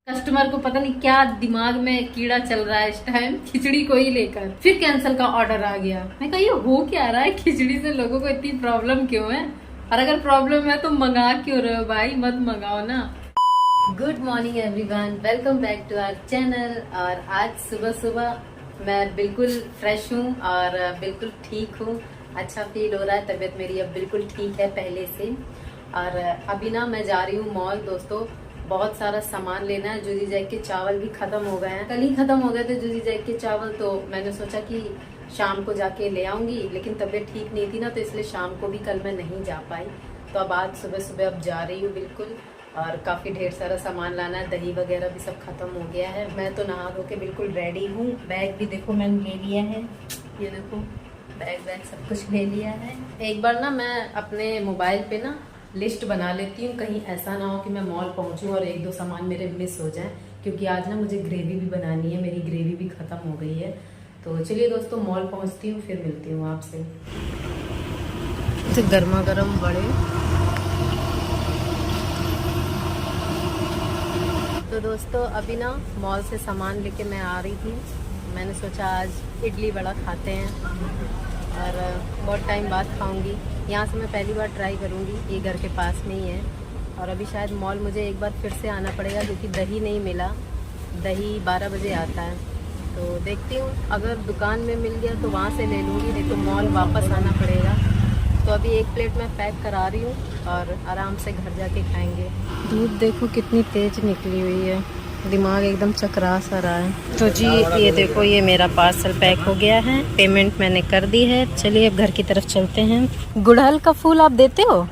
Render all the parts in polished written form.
Customer को पता नहीं क्या दिमाग में कीड़ा चल रहा है इस टाइम, खिचड़ी को ही लेकर फिर कैंसिल का ऑर्डर आ गया। मैं कहा ये हो क्या रहा है, खिचड़ी से लोगों को इतनी प्रॉब्लम क्यों है? और अगर प्रॉब्लम है तो मंगा क्यों रहे हो भाई, मत मंगाओ ना। Good morning everyone, welcome back to our channel. और आज सुबह सुबह मैं बिल्कुल फ्रेश हूँ और बिल्कुल ठीक हूँ, अच्छा फील हो रहा है, तबीयत मेरी अब बिल्कुल ठीक है पहले से। और अभी ना मैं जा रही हूँ मॉल दोस्तों, बहुत सारा सामान लेना है। जूजी जैक के चावल भी खत्म हो गए हैं, कल ही खत्म हो गए थे जूजी जैक के चावल, तो मैंने सोचा कि शाम को जाके ले आऊंगी, लेकिन तबीयत ठीक नहीं थी ना, तो इसलिए शाम को भी कल मैं नहीं जा पाई। तो अब आज सुबह सुबह अब जा रही हूँ बिल्कुल, और काफ़ी ढेर सारा सामान लाना है, दही वगैरह भी सब खत्म हो गया है। मैं तो नहा धो के बिल्कुल रेडी हूँ। बैग भी देखो मैंने ले लिया है, ये देखो बैग सब कुछ ले लिया है। एक बार ना मैं अपने मोबाइल पे ना लिस्ट बना लेती हूँ, कहीं ऐसा ना हो कि मैं मॉल पहुँचूँ और एक दो सामान मेरे मिस हो जाएं, क्योंकि आज ना मुझे ग्रेवी भी बनानी है, मेरी ग्रेवी भी ख़त्म हो गई है। तो चलिए दोस्तों मॉल पहुँचती हूँ, फिर मिलती हूँ आपसे। तो गर्मा गर्म बड़े। तो दोस्तों अभी ना मॉल से सामान लेके मैं आ रही थी, मैंने सोचा आज इडली वड़ा खाते हैं और बहुत टाइम बाद खाऊंगी। यहाँ से मैं पहली बार ट्राई करूँगी, ये घर के पास में ही है। और अभी शायद मॉल मुझे एक बार फिर से आना पड़ेगा, क्योंकि दही नहीं मिला, दही 12 बजे आता है। तो देखती हूँ, अगर दुकान में मिल गया तो वहाँ से ले लूँगी, नहीं तो मॉल वापस आना पड़ेगा। तो अभी एक प्लेट मैं पैक करा रही हूँ और आराम से घर जाके खाएँगे। धूप देखो कितनी तेज़ निकली हुई है, दिमाग एकदम चकरा सा रहा है। तो जी ये देखो, ये मेरा पार्सल पैक हो गया है, पेमेंट मैंने कर दी है। चलिए अब घर की तरफ चलते हैं। गुड़हल का फूल आप देते हो?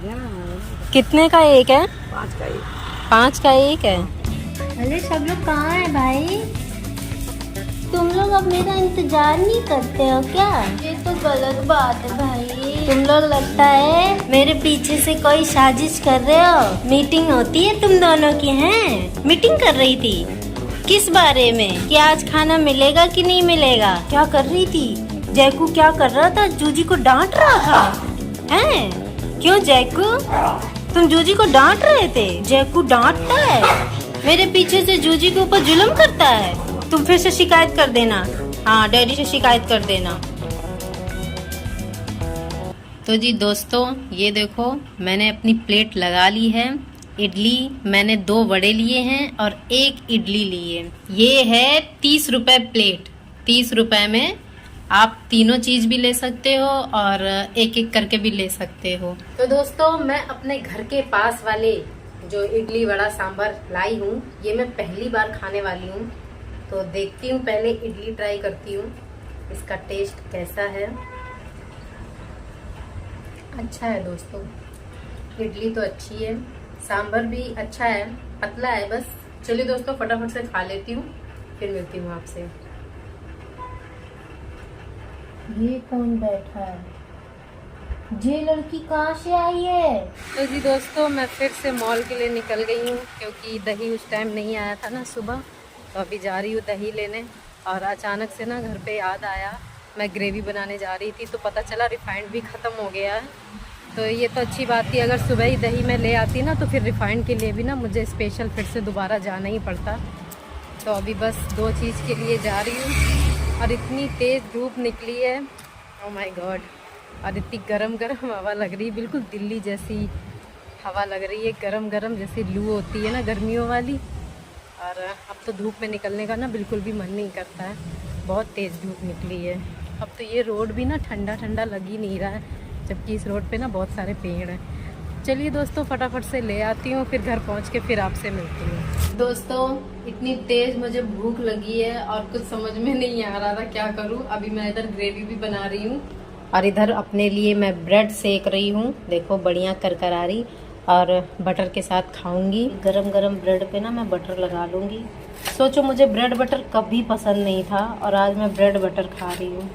कितने का एक है? 5 का एक। 5 का एक है। अरे सब लोग कहाँ है भाई? तुम लोग अब मेरा इंतजार नहीं करते हो क्या? ये तो गलत बात है भाई। तुम लोग लगता है मेरे पीछे से कोई साजिश कर रहे हो। मीटिंग होती है तुम दोनों की, हैं? मीटिंग कर रही थी किस बारे में, कि आज खाना मिलेगा कि नहीं मिलेगा? क्या कर रही थी? जैकू क्या कर रहा था? जूजी को डांट रहा था, हैं? क्यों जैकू, तुम जूजी को डांट रहे थे? जैकू डांटता है, मेरे पीछे से जूजी के ऊपर जुल्म करता है। तुम फिर से शिकायत कर देना, हाँ डैडी से शिकायत कर देना। तो जी दोस्तों ये देखो, मैंने अपनी प्लेट लगा ली है। इडली मैंने 2 वड़े लिए हैं और 1 इडली ली है। ये है 30 रुपए प्लेट। 30 रुपए में आप तीनों चीज भी ले सकते हो और एक एक करके भी ले सकते हो। तो दोस्तों मैं अपने घर के पास वाले जो इडली वड़ा सांभर लाई हूँ, ये मैं पहली बार खाने वाली हूँ। तो देखती हूँ, पहले इडली ट्राई करती हूँ, इसका टेस्ट कैसा है। अच्छा है दोस्तों, इडली तो अच्छी है, सांभर भी अच्छा है, पतला है बस। चलिए दोस्तों फटाफट से खा लेती हूँ, फिर मिलती हूँ आपसे। ये कौन बैठा है? ये लड़की कहाँ से आई है? तो जी दोस्तों मैं फिर से मॉल के लिए निकल गई हूँ, क्योंकि दही उस टाइम नहीं आया था ना सुबह, तो अभी जा रही हूँ दही लेने। और अचानक से ना घर पे याद आया, मैं ग्रेवी बनाने जा रही थी तो पता चला रिफाइंड भी ख़त्म हो गया है। तो ये तो अच्छी बात थी, अगर सुबह ही दही में ले आती ना तो फिर रिफाइंड के लिए भी ना मुझे स्पेशल फिर से दोबारा जाना ही पड़ता। तो अभी बस 2 चीज़ के लिए जा रही हूँ, और इतनी तेज़ धूप निकली है, ओह माय गॉड। और इतनी गरम गरम हवा लग रही है, बिल्कुल दिल्ली जैसी हवा लग रही है, गरम गरम जैसी लू होती है ना गर्मियों वाली। और अब तो धूप में निकलने का ना बिल्कुल भी मन नहीं करता है, बहुत तेज़ धूप निकली है। अब तो ये रोड भी ना ठंडा ठंडा लग ही नहीं रहा है, जबकि इस रोड पे ना बहुत सारे पेड़ हैं। चलिए दोस्तों फटाफट से ले आती हूँ, फिर घर पहुँच के फिर आपसे मिलती हूँ। दोस्तों इतनी तेज़ मुझे भूख लगी है और कुछ समझ में नहीं आ रहा था क्या करूँ। अभी मैं इधर ग्रेवी भी बना रही हूँ और इधर अपने लिए मैं ब्रेड सेक रही हूँ, देखो बढ़िया करकरारी, और बटर के साथ खाऊंगी। गरम गरम ब्रेड पे ना मैं बटर लगा लूँगी। सोचो मुझे ब्रेड बटर कभी पसंद नहीं था और आज मैं ब्रेड बटर खा रही हूँ,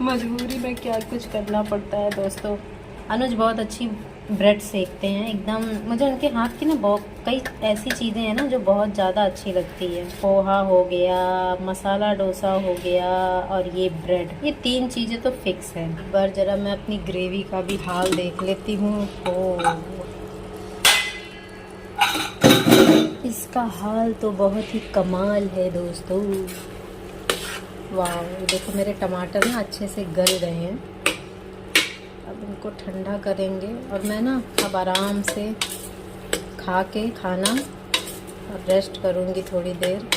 मजबूरी में क्या कुछ करना पड़ता है दोस्तों। अनुज बहुत अच्छी ब्रेड सेकते हैं एकदम, मुझे उनके हाथ की ना बहुत कई ऐसी चीज़ें हैं ना जो बहुत ज़्यादा अच्छी लगती है। पोहा हो गया, मसाला डोसा हो गया और ये ब्रेड, ये 3 चीज़ें तो फिक्स है। एक बार ज़रा मैं अपनी ग्रेवी का भी हाल देख लेती हूँ। इस इसका हाल तो बहुत ही कमाल है दोस्तों। वाह, ये देखो मेरे टमाटर ना अच्छे से गल गए हैं। अब इनको ठंडा करेंगे और मैं ना अब आराम से खा के खाना और रेस्ट करूँगी थोड़ी देर,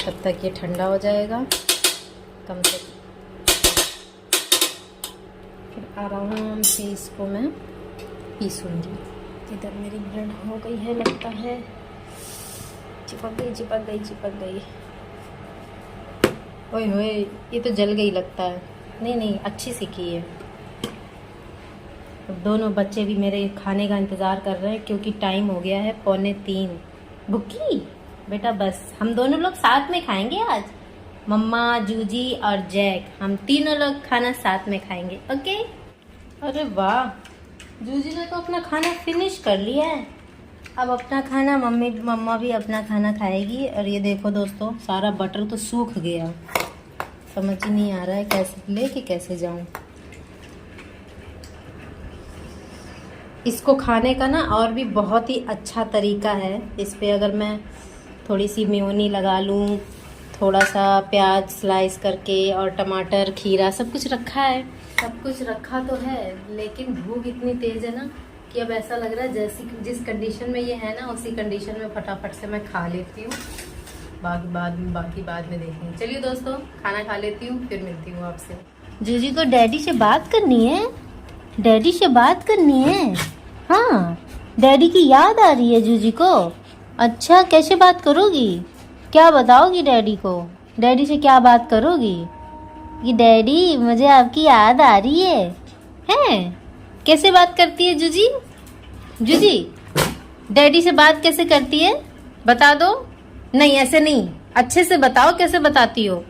तब तक ये ठंडा हो जाएगा कम से कम। फिर आराम से इसको मैं पीसूँगी। इधर मेरी ब्रेड हो गई है लगता है, चिपक गई। ओए होए, ये तो जल गई लगता है। नहीं अच्छी सी की है। अब दोनों बच्चे भी मेरे खाने का इंतज़ार कर रहे हैं क्योंकि टाइम हो गया है 2:45। बुक्की बेटा बस, हम दोनों लोग साथ में खाएंगे आज। मम्मा, जूजी और जैक, हम तीनों लोग खाना साथ में खाएंगे, ओके। अरे वाह, जूजी ने तो अपना खाना फिनिश कर लिया है। अब अपना खाना मम्मा भी अपना खाना खाएगी। और ये देखो दोस्तों, सारा बटर तो सूख गया, समझ ही नहीं आ रहा है कैसे लेके कैसे जाऊं। इसको खाने का ना और भी बहुत ही अच्छा तरीका है। इस पे अगर मैं थोड़ी सी मेयोनी लगा लूँ, थोड़ा सा प्याज स्लाइस करके और टमाटर, खीरा सब कुछ रखा है, सब कुछ रखा तो है, लेकिन भूख इतनी तेज़ है ना कि अब ऐसा लग रहा है जैसी जिस कंडीशन में ये है ना उसी कंडीशन में फटाफट से मैं खा लेती हूँ। बाकी बाद में देखेंगे। चलिए दोस्तों, खाना खा लेती हूँ, फिर मिलती हूँ आपसे। जूजी को डैडी से बात करनी है, डैडी से बात करनी है। हाँ, डैडी की याद आ रही है जूजी को। अच्छा, कैसे बात करोगी, क्या बताओगी डैडी को, डैडी से क्या बात करोगी कि डैडी मुझे आपकी याद आ रही है? हैं? कैसे बात करती है जूजी? जूजी डैडी से बात कैसे करती है, बता दो। नहीं ऐसे नहीं, अच्छे से बताओ कैसे बताती हो।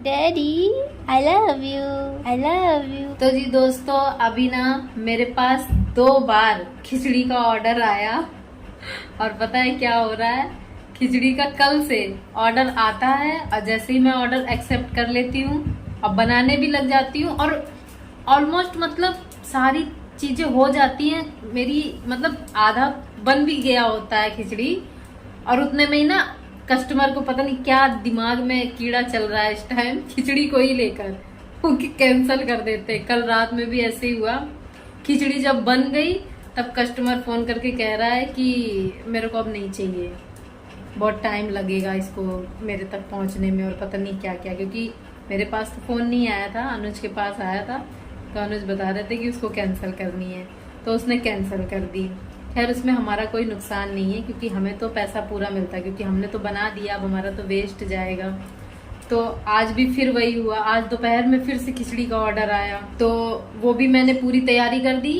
Daddy I love you, I love you. तो जी दोस्तों, अभी ना मेरे पास 2 बार खिचड़ी का ऑर्डर आया और पता है क्या हो रहा है? खिचड़ी का कल से ऑर्डर आता है और जैसे ही मैं ऑर्डर एक्सेप्ट कर लेती हूँ अब बनाने भी लग जाती हूँ और ऑलमोस्ट मतलब सारी चीजें हो जाती हैं मेरी, मतलब आधा बन भी गया होता है खिचड़ी और उतने में ही ना कस्टमर को पता नहीं क्या दिमाग में कीड़ा चल रहा है इस टाइम खिचड़ी को ही लेकर, वो कैंसिल कर देते। कल रात में भी ऐसे ही हुआ, खिचड़ी जब बन गई तब कस्टमर फोन करके कह रहा है कि मेरे को अब नहीं चाहिए, बहुत टाइम लगेगा इसको मेरे तक पहुंचने में और पता नहीं क्या क्या, क्योंकि मेरे पास तो फोन नहीं आया था, अनुज के पास आया था। तो अनुज बता रहे थे कि उसको कैंसिल करनी है, तो उसने कैंसिल कर दी। खैर उसमें हमारा कोई नुकसान नहीं है क्योंकि हमें तो पैसा पूरा मिलता है, क्योंकि हमने तो बना दिया, अब हमारा तो वेस्ट जाएगा। तो आज भी फिर वही हुआ, आज दोपहर में फिर से खिचड़ी का ऑर्डर आया, तो वो भी मैंने पूरी तैयारी कर दी,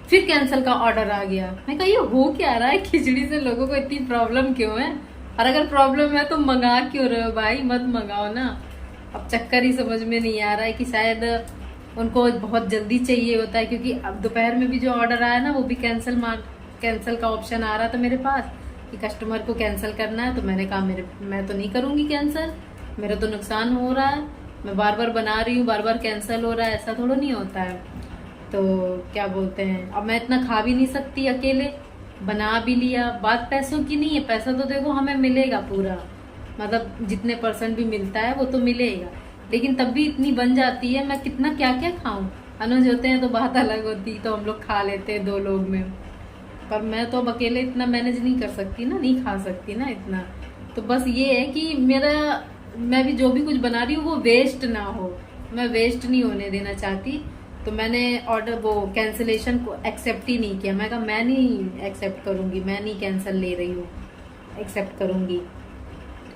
फिर कैंसिल का ऑर्डर आ गया। मैं कहा ये हो क्या रहा है, खिचड़ी से लोगों को इतनी प्रॉब्लम क्यों है? और अगर प्रॉब्लम है तो मंगा क्यों रहे हो भाई, मत मंगाओ ना। अब चक्कर ही समझ में नहीं आ रहा है कि शायद उनको बहुत जल्दी चाहिए होता है, क्योंकि अब दोपहर में भी जो ऑर्डर आया ना वो भी कैंसिल का ऑप्शन आ रहा था मेरे पास कि कस्टमर को कैंसिल करना है। तो मैंने कहा मैं तो नहीं करूंगी कैंसिल, मेरा तो नुकसान हो रहा है, मैं बार बार बना रही हूँ, बार बार कैंसिल हो रहा है, ऐसा थोड़ा नहीं होता है। तो क्या बोलते हैं, अब मैं इतना खा भी नहीं सकती अकेले, बना भी लिया, बात पैसों की नहीं है, पैसा तो देखो हमें मिलेगा पूरा, मतलब जितने % भी मिलता है वो तो मिलेगा, लेकिन तब भी इतनी बन जाती है, मैं कितना क्या क्या खाऊं। अनुज होते हैं तो बात अलग होती, तो हम लोग खा लेते हैं 2 लोग में, पर मैं तो अब अकेले इतना मैनेज नहीं कर सकती ना, नहीं खा सकती ना इतना। तो बस ये है कि मैं भी जो भी कुछ बना रही हूँ वो वेस्ट ना हो, मैं वेस्ट नहीं होने देना चाहती। तो मैंने ऑर्डर वो कैंसिलेशन को एक्सेप्ट ही नहीं किया, मैं कहा मैं नहीं एक्सेप्ट करूंगी, मैं नहीं कैंसिल ले रही हूँ, एक्सेप्ट करूंगी।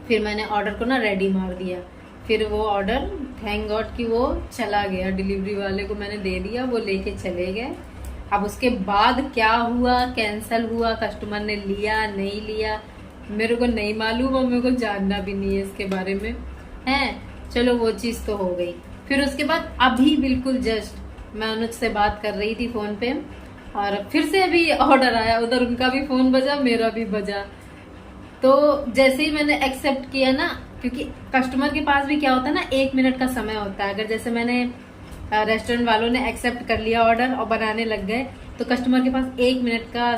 फिर मैंने ऑर्डर को ना रेडी मार दिया, फिर वो ऑर्डर थैंक गॉड कि वो चला गया, डिलीवरी वाले को मैंने दे दिया, वो लेके चले गए। अब उसके बाद क्या हुआ, कैंसिल हुआ, कस्टमर ने लिया नहीं लिया मेरे को नहीं मालूम और मेरे को जानना भी नहीं है इसके बारे में, है। चलो वो चीज़ तो हो गई। फिर उसके बाद अभी बिल्कुल जस्ट मैं अनुज से बात कर रही थी फोन पे और फिर से अभी ऑर्डर आया, उधर उनका भी फोन बजा, मेरा भी बजा। तो जैसे ही मैंने एक्सेप्ट किया ना, क्योंकि कस्टमर के पास भी क्या होता है ना, 1 मिनट का समय होता है। अगर जैसे मैंने रेस्टोरेंट वालों ने एक्सेप्ट कर लिया ऑर्डर और बनाने लग गए। तो कस्टमर के पास 1 मिनट का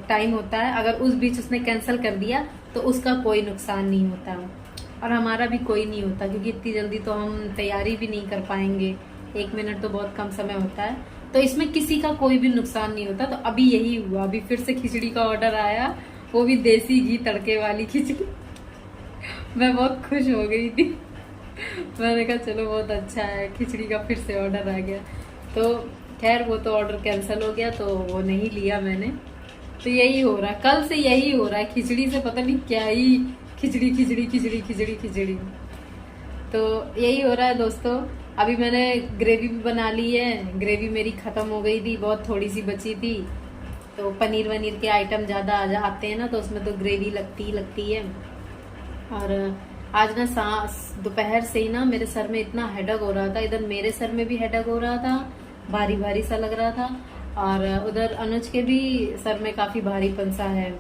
टाइम होता है, अगर उस बीच उसने कैंसिल कर दिया तो उसका कोई नुकसान नहीं होता और हमारा भी कोई नहीं होता, क्योंकि इतनी जल्दी तो हम तैयारी भी नहीं कर पाएंगे। 1 मिनट तो बहुत कम समय होता है, तो इसमें किसी का कोई भी नुकसान नहीं होता। तो अभी यही हुआ, अभी फिर से खिचड़ी का ऑर्डर आया, वो भी देसी घी तड़के वाली खिचड़ी। मैं बहुत खुश हो गई थी। मैंने कहा चलो बहुत अच्छा है, खिचड़ी का फिर से ऑर्डर आ गया। तो खैर वो तो ऑर्डर कैंसिल हो गया, तो वो नहीं लिया मैंने। तो यही हो रहा है, कल से यही हो रहा है, खिचड़ी से पता नहीं क्या ही खिचड़ी खिचड़ी खिचड़ी खिचड़ी खिचड़ी। तो यही हो रहा है दोस्तों। अभी मैंने ग्रेवी भी बना ली है, ग्रेवी मेरी खत्म हो गई थी, बहुत थोड़ी सी बची थी। तो पनीर वनीर के आइटम ज़्यादा आते हैं ना, तो उसमें तो ग्रेवी लगती है। और आज ना दोपहर से ही ना मेरे सर में इतना हेडेक हो रहा था, इधर मेरे सर में भी हेडेक हो रहा था, भारी भारी सा लग रहा था, और उधर अनुज के भी सर में काफ़ी भारीपन सा है।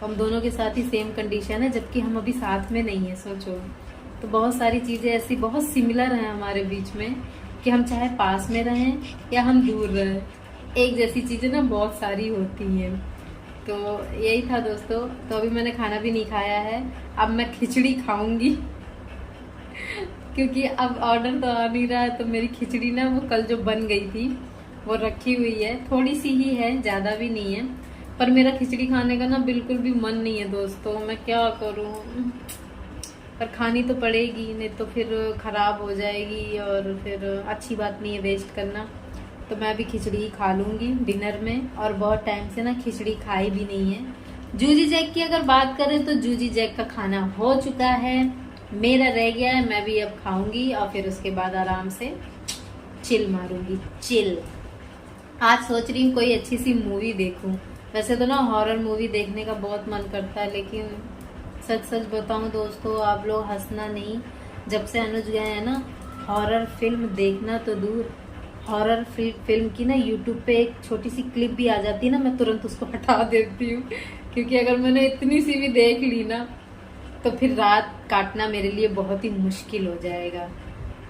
हम दोनों के साथ ही सेम कंडीशन है, जबकि हम अभी साथ में नहीं है, सोचो। तो बहुत सारी चीज़ें ऐसी बहुत सिमिलर हैं हमारे बीच में कि हम चाहे पास में रहें या हम दूर रहें, एक जैसी चीज़ें ना बहुत सारी होती हैं। तो यही था दोस्तों। तो अभी मैंने खाना भी नहीं खाया है, अब मैं खिचड़ी खाऊंगी क्योंकि अब ऑर्डर तो आ नहीं रहा है। तो मेरी खिचड़ी ना वो कल जो बन गई थी वो रखी हुई है, थोड़ी सी ही है, ज़्यादा भी नहीं है। पर मेरा खिचड़ी खाने का ना बिल्कुल भी मन नहीं है दोस्तों, मैं क्या करूं। पर खानी तो पड़ेगी, नहीं तो फिर खराब हो जाएगी और फिर अच्छी बात नहीं है वेस्ट करना। तो मैं भी खिचड़ी ही खा लूंगी डिनर में, और बहुत टाइम से ना खिचड़ी खाई भी नहीं है। जूजी जैक की अगर बात करें तो जूजी जैक का खाना हो चुका है, मेरा रह गया है, मैं भी अब खाऊंगी और फिर उसके बाद आराम से चिल मारूंगी, चिल। आज सोच रही हूँ कोई अच्छी सी मूवी देखूं। वैसे तो ना हॉरर मूवी देखने का बहुत मन करता है, लेकिन सच सच बताऊं दोस्तों, आप लोग हंसना नहीं, जब से अनुज गए हैं ना, हॉरर फिल्म देखना तो दूर, हॉरर फिल्म की ना यूट्यूब पे एक छोटी सी क्लिप भी आ जाती है ना, मैं तुरंत उसको हटा देती हूँ। क्योंकि अगर मैंने इतनी सी भी देख ली ना, तो फिर रात काटना मेरे लिए बहुत ही मुश्किल हो जाएगा।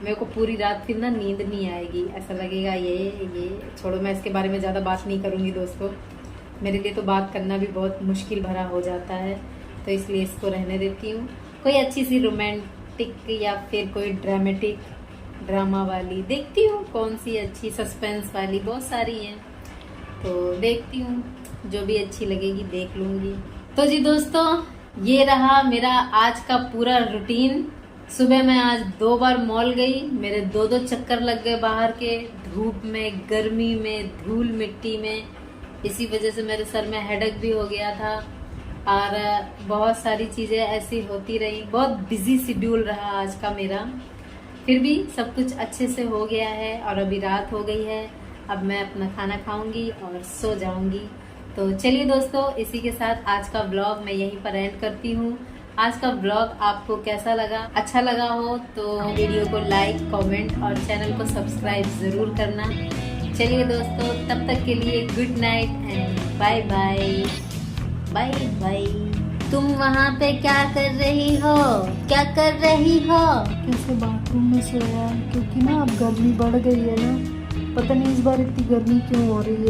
मेरे को पूरी रात फिर ना नींद नहीं आएगी, ऐसा लगेगा ये छोड़ो, मैं इसके बारे में ज़्यादा बात नहीं करूँगी दोस्तों। मेरे लिए तो बात करना भी बहुत मुश्किल भरा हो जाता है, तो इसलिए इसको रहने देती हूँ। कोई अच्छी सी रोमांटिक या फिर कोई ड्रामा वाली देखती हूँ, कौन सी अच्छी, सस्पेंस वाली बहुत सारी हैं, तो देखती हूँ, जो भी अच्छी लगेगी देख लूँगी। तो जी दोस्तों, ये रहा मेरा आज का पूरा रूटीन। सुबह मैं आज 2 बार मॉल गई, मेरे 2-2 चक्कर लग गए बाहर के, धूप में, गर्मी में, धूल मिट्टी में। इसी वजह से मेरे सर में हेडेक भी हो गया था और बहुत सारी चीज़ें ऐसी होती रही। बहुत बिजी शेड्यूल रहा आज का मेरा, फिर भी सब कुछ अच्छे से हो गया है और अभी रात हो गई है। अब मैं अपना खाना खाऊंगी और सो जाऊंगी। तो चलिए दोस्तों, इसी के साथ आज का व्लॉग मैं यहीं पर एंड करती हूँ। आज का व्लॉग आपको कैसा लगा? अच्छा लगा हो तो वीडियो को लाइक, कमेंट और चैनल को सब्सक्राइब ज़रूर करना। चलिए दोस्तों, तब तक के लिए good night and bye bye, bye bye. तुम वहाँ पे क्या कर रही हो? क्या कर रही हो? कैसे बाथरूम में सोया, क्योंकि ना अब गर्मी बढ़ गई है ना, पता नहीं इस बार इतनी गर्मी क्यों हो रही है।